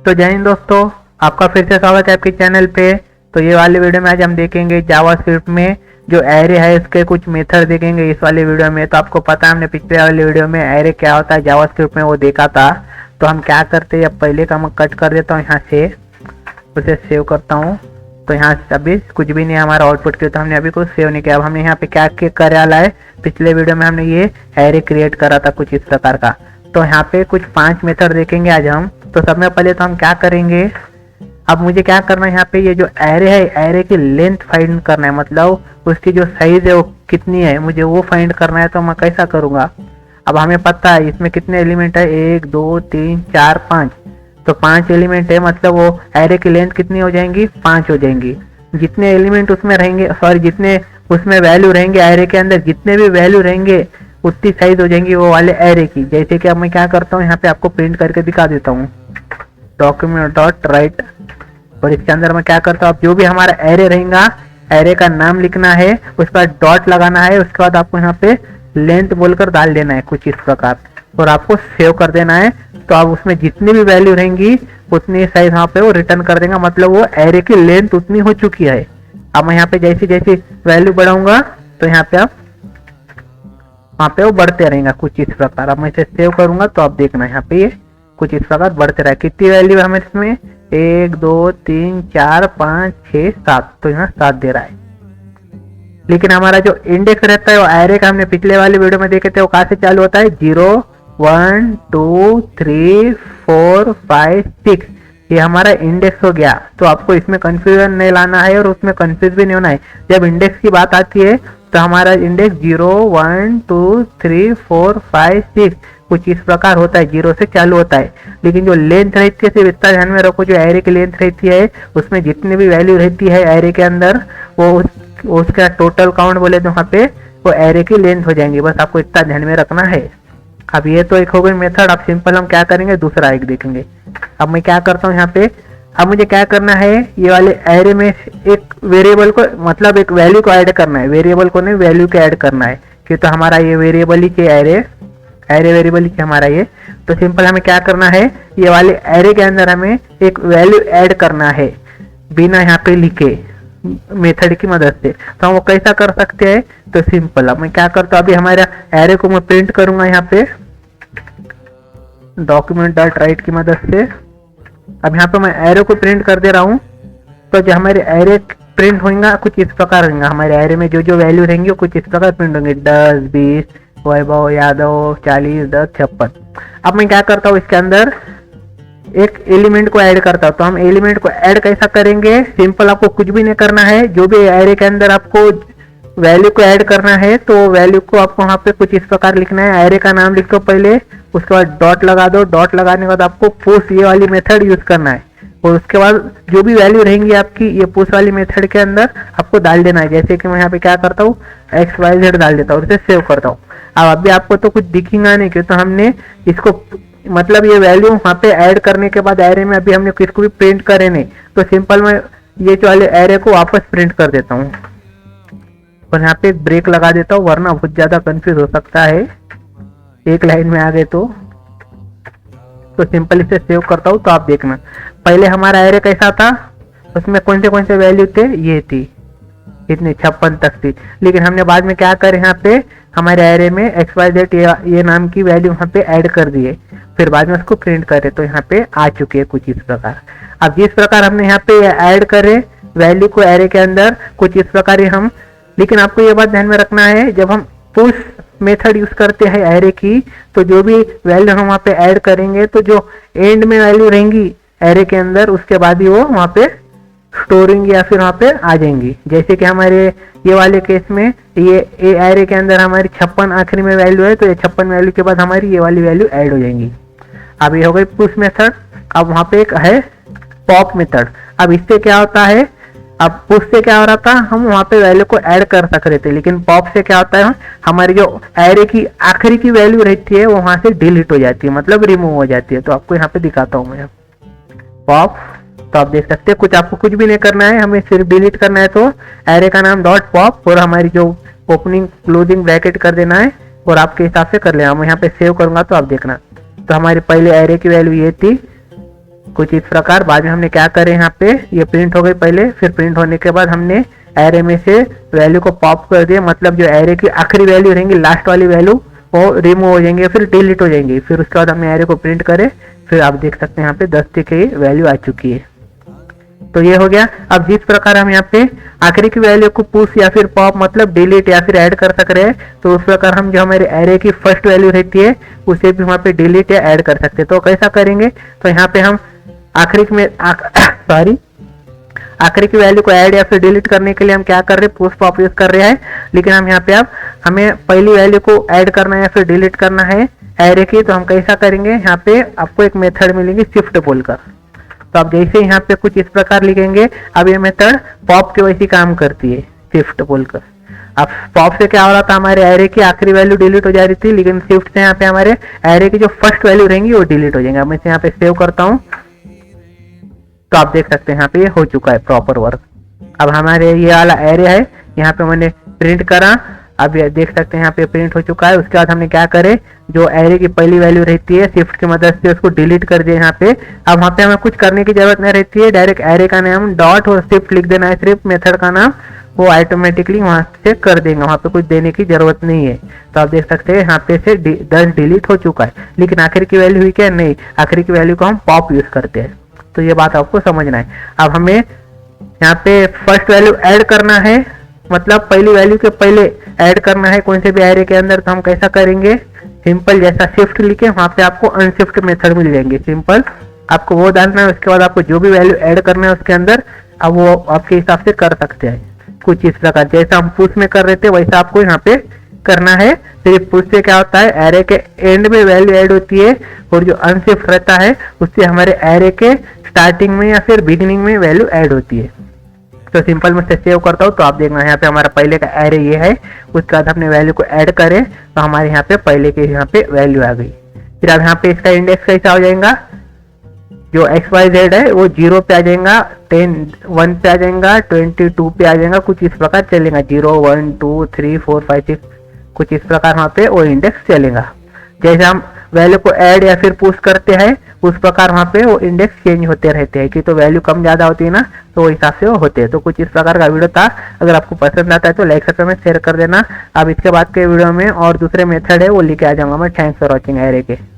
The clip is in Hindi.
तो जय हिंद दोस्तों, आपका फिर से स्वागत है आपके चैनल पे। तो ये वाले वीडियो में आज हम देखेंगे जावास्क्रिप्ट में जो एरे है इसके कुछ मेथड देखेंगे इस वाले वीडियो में। तो आपको पता है हमने पिछले वाले वीडियो में एरे क्या होता है जावास्क्रिप्ट में वो देखा था। तो हम क्या करते हैं, अब पहले का मैं कट कर देता हूँ, यहाँ से उसे सेव करता हूँ। तो यहाँ से अभी कुछ भी नहीं हमारा आउटपुट के, तो हमने अभी कुछ सेव नहीं किया। अब हमने यहाँ पे क्या कर वाला है, पिछले वीडियो में हमने ये एरे क्रिएट करा था कुछ इस प्रकार का। तो यहाँ पे कुछ 5 मेथड देखेंगे आज हम। तो सब में पहले तो हम क्या करेंगे, अब मुझे क्या करना है, यहाँ पे ये जो एरे है एरे की लेंथ फाइंड करना है, मतलब उसकी जो साइज है वो कितनी है मुझे वो फाइंड करना है। तो मैं कैसा करूँगा, अब हमें पता है इसमें कितने एलिमेंट है, 1 2 3 4 5। तो 5 एलिमेंट है, मतलब वो एरे की लेंथ कितनी हो जाएंगी, 5 हो जाएंगी। जितने एलिमेंट उसमें रहेंगे, सॉरी जितने उसमें वैल्यू रहेंगे एरे के अंदर, जितने भी वैल्यू रहेंगे उतनी साइज हो जाएंगी वो वाले एरे की। जैसे कि अब मैं क्या करता हूँ, यहाँ पे आपको प्रिंट करके दिखा देता हूँ, डॉक्यूमेंट डॉट राइट। और इसके अंदर मैं क्या करता हूँ, अब जो भी हमारा एरे रहेगा एरे का नाम लिखना है, उसके बाद डॉट लगाना है, उसके बाद आपको यहाँ पे लेंथ बोलकर डाल देना है कुछ इस प्रकार, और आपको सेव कर देना है। तो अब उसमें जितनी भी वैल्यू रहेंगी उतनी साइज वहाँ पे वो रिटर्न कर देगा, मतलब वो एरे की लेंथ उतनी हो चुकी है। अब मैं यहाँ पे जैसी जैसी वैल्यू बढ़ाऊंगा तो यहाँ पे आप वहाँ पे वो बढ़ते रहेगा कुछ इस प्रकार। अब मैं इसे सेव करूंगा तो आप देखना यहाँ पे ये कुछ इस प्रकार बढ़ते रहे। कितनी वैल्यू है हमें इसमें, 1 2 3 4 5 6 7। तो यहाँ 7 दे रहा है। लेकिन हमारा जो इंडेक्स रहता है वो एरे का हमने पिछले वाले वीडियो में देखे थे, वो कहाँ से चालू होता है, 0 1 2 3 4 5 6। ये हमारा इंडेक्स हो गया। तो आपको इसमें कंफ्यूजन नहीं लाना है और उसमें कंफ्यूज भी नहीं होना है। जब इंडेक्स की बात आती है तो हमारा इंडेक्स 0 1 2 3 4 5 6 कुछ इस प्रकार होता है, 0 से चालू होता है। लेकिन जो लेंथ रहती है सिर्फ इतना ध्यान में रखो, जो एरे की लेंथ रहती है उसमें जितनी भी वैल्यू रहती है एरे के अंदर वो उसका टोटल काउंट बोले तो वहाँ पे वो एरे की लेंथ हो जाएंगी। बस आपको इतना ध्यान में रखना है। अब ये तो एक हो गई मेथड। अब सिंपल हम क्या करेंगे, दूसरा एक देखेंगे। अब मैं क्या करता हूँ यहाँ पे, अब मुझे क्या करना है, ये वाले एरे में एक वेरिएबल को, मतलब एक वैल्यू को ऐड करना है, वेरिएबल को नहीं वैल्यू को ऐड करना है। कि तो हमारा ये वेरिएबल ही के एरे वेरिएबल ही हमारा ये। तो सिंपल हमें क्या करना है, ये वाले एरे के अंदर हमें एक वैल्यू ऐड करना है बिना यहाँ पे लिखे, मेथड की मदद से। तो हम वो कैसा कर सकते हैं, तो सिंपल अब मैं क्या करता हूँ, अभी हमारा एरे को मैं प्रिंट करूंगा यहाँ पे डॉक्यूमेंट डॉट राइट की मदद से। अब यहाँ पे मैं एरे को प्रिंट कर दे रहा हूँ। तो जो हमारे एरे प्रिंट होगा कुछ इस प्रकार होगा, हमारे एरे में जो जो वैल्यू रहेंगे वो कुछ इस प्रकार प्रिंट होंगे, 10 20 वैभव यादव 40 10 56। अब मैं क्या करता हूँ, इसके अंदर एक एलिमेंट को ऐड करता हूँ। तो हम एलिमेंट को ऐड कैसा करेंगे, सिंपल आपको कुछ भी नहीं करना है। जो भी एरे के अंदर आपको वैल्यू को ऐड करना है तो वैल्यू को आपको वहाँ पे कुछ इस प्रकार लिखना है। एरे का नाम लिख दो पहले, उसके बाद डॉट लगा दो। डॉट लगाने के बाद आपको पुश ये वाली मेथड यूज करना है, और उसके बाद जो भी वैल्यू रहेंगी आपकी ये पुश वाली मेथड के अंदर आपको डाल देना है। जैसे कि मैं यहाँ पे क्या करता हूँ, XYZ डाल देता हूँ और इसे सेव करता हूँ। अब अभी आपको तो कुछ दिखेगा नहीं, क्योंकि तो हमने इसको, मतलब ये वैल्यू वहाँ पे ऐड करने के बाद एरे में अभी हमने किसको भी प्रिंट करे नहीं। तो सिंपल मैं ये जो वाले एरे को वापस प्रिंट कर देता हूँ और यहाँ पे एक ब्रेक लगा देता हूँ, वरना बहुत ज्यादा कंफ्यूज हो सकता है एक लाइन में आ गए तो सिंपल इसे सेव करता हूँ। तो आप देखना पहले हमारा एरे कैसा था, उसमें कौन से वैल्यू थे, ये थी इतनी 56 तक थी। लेकिन हमने बाद में क्या करे, यहाँ पे हमारे एरे में XYZ ये नाम की वैल्यू यहाँ पे ऐड कर दिए, फिर बाद में उसको प्रिंट करे तो यहाँ पे आ चुकी है कुछ इस प्रकार। अब जिस प्रकार हमने यहाँ पे ऐड करे वैल्यू को एरे के अंदर कुछ इस प्रकार ही हम, लेकिन आपको ये बात ध्यान में रखना है, जब हम पुश मेथड यूज करते हैं एरे की तो जो भी वैल्यू हम वहाँ पे ऐड करेंगे तो जो एंड में वैल्यू रहेंगी एरे के अंदर उसके बाद ही वो वहाँ पे स्टोरिंग या फिर वहाँ पे आ जाएंगी। जैसे कि हमारे ये वाले केस में ये एरे के अंदर हमारी 56 आखिरी में वैल्यू है, तो ये 56 वैल्यू के बाद हमारी ये वाली वैल्यू ऐड हो जाएंगी। अब ये हो गई पुश मेथड। अब वहाँ पे एक है पॉप मेथड। अब इससे क्या होता है, अब पुश से क्या हो रहा था, हम वहाँ पे वैल्यू को ऐड कर सक रहे थे, लेकिन पॉप से क्या होता है, हमारी जो एरे की आखिरी की वैल्यू रहती है वो वहाँ से डिलीट हो जाती है, मतलब रिमूव हो जाती है। तो आपको यहाँ पे दिखाता हूँ मैं पॉप। तो आप देख सकते हैं कुछ आपको कुछ भी नहीं करना है, हमें सिर्फ डिलीट करना है। तो एरे का नाम डॉट पॉप और हमारी जो ओपनिंग क्लोजिंग ब्रैकेट कर देना है और आपके हिसाब से कर लेना। मैं यहाँ पे सेव करूंगा तो आप देखना, तो हमारी पहले एरे की वैल्यू ये थी कुछ इस प्रकार। बाद में हमने क्या करे, यहाँ पे ये प्रिंट हो गई पहले, फिर प्रिंट होने के बाद हमने एरे में से वैल्यू को पॉप कर दिया, मतलब जो एरे की आखिरी वैल्यू रहेंगी, लास्ट वाली वैल्यू वो रिमूव हो जाएंगे, फिर डिलीट हो जाएंगी। फिर उसके बाद हमने एरे को प्रिंट करे, फिर आप देख सकते हैं यहाँ पे 10 की वैल्यू आ चुकी है। तो ये हो गया। अब जिस प्रकार हम यहाँ पे आखिरी की वैल्यू को पुश या फिर पॉप मतलब डिलीट या फिर ऐड कर सक रहे हैं, तो उस प्रकार हम जो हमारे एरे की फर्स्ट वैल्यू रहती है उसे भी वहाँ पे डिलीट या ऐड कर सकते हैं। तो कैसा करेंगे, तो यहाँ पे हम आखिरी में आखिरी की वैल्यू को ऐड या फिर डिलीट करने के लिए हम क्या कर रहे हैं, पुश पॉप यूज कर रहे हैं। लेकिन हम यहाँ पे अब हमें पहली वैल्यू को ऐड करना है या फिर डिलीट करना है एरे की, तो हम कैसा करेंगे, यहाँ पे आपको एक मेथड मिलेगी शिफ्ट बोलकर। तो आप जैसे यहाँ पे कुछ इस प्रकार लिखेंगे, अब ये मेथड पॉप के वैसी काम करती है शिफ्ट बोलकर। अब पॉप से क्या हो रहा था, हमारे एरे की आखिरी वैल्यू डिलीट हो जा रही थी, लेकिन शिफ्ट से यहाँ पे हमारे एरे की जो फर्स्ट वैल्यू रहेंगी वो डिलीट हो जाएंगे। अब मैं इसे यहाँ पे सेव करता हूँ, तो आप देख सकते हैं यहाँ पे ये हो चुका है प्रॉपर वर्क। अब हमारे ये वाला एरे है, यहाँ पे मैंने प्रिंट करा, अब ये देख सकते हैं यहाँ पे प्रिंट हो चुका है। उसके बाद हमने क्या करे, जो एरे की पहली वैल्यू रहती है शिफ्ट की मदद से उसको डिलीट कर दिया यहाँ पे। अब वहाँ पे हमें कुछ करने की जरूरत नहीं रहती है, डायरेक्ट एरे का नाम डॉट और शिफ्ट लिख देना है, सिर्फ मेथड का नाम, वो ऑटोमेटिकली वहां से कर देंगे, वहां पे कुछ देने की जरूरत नहीं है। तो आप देख सकते हैं यहाँ पे से 10 डिलीट हो चुका है, लेकिन आखिर की वैल्यू हुई क्या, नहीं, आखिर की वैल्यू को हम पॉप यूज करते हैं। तो ये बात आपको समझना है। अब हमें यहाँ पे फर्स्ट वैल्यू ऐड करना है, मतलब पहली वैल्यू के पहले ऐड करना है कौन से भी एरे के अंदर, तो हम कैसा करेंगे, सिंपल जैसा शिफ्ट लिखे वहां पे आपको अनशिफ्ट मेथड मिल जाएंगे। सिंपल आपको वो डालना है, उसके बाद आपको जो भी वैल्यू ऐड करना है उसके अंदर, अब वो आपके हिसाब से कर सकते हैं। कुछ इस प्रकार जैसा हम पुश में कर रहे थे वैसा आपको यहाँ पे करना है। सिर्फ पुश से क्या होता है, एरे के एंड में वैल्यू ऐड होती है, और जो अनशिफ्ट रहता है उससे हमारे एरे के स्टार्टिंग में या फिर बिगिनिंग में वैल्यू ऐड होती है। तो सिंपल मैं सेव करता हूँ, तो आप देखना यहाँ पे हमारा पहले का एरे ये है, उसके बाद अपने वैल्यू को ऐड करें तो हमारे यहाँ पे पहले के यहाँ पे वैल्यू आ गई। फिर अब यहाँ पे इसका इंडेक्स कैसा हो जाएगा, जो XYZ है वो 0 पे आ जाएगा, 10 1 पे आ जाएगा, 22 पे आ जाएगा, कुछ इस प्रकार चलेगा, 0 1 2 3 4 5 6 कुछ इस प्रकार वहाँ पे वो इंडेक्स चलेगा। जैसे हम वैल्यू को ऐड या फिर पुश करते हैं उस प्रकार वहाँ पे वो इंडेक्स चेंज होते रहते हैं, कि तो वैल्यू कम ज्यादा होती है ना, तो वो हिसाब से वो होते हैं। तो कुछ इस प्रकार का वीडियो था, अगर आपको पसंद आता है तो लाइक सब्सक्राइब शेयर कर देना। अब इसके बाद के वीडियो में और दूसरे मेथड है वो लेके आ जाऊंगा मैं। थैंक्स फॉर वॉचिंग एरे के।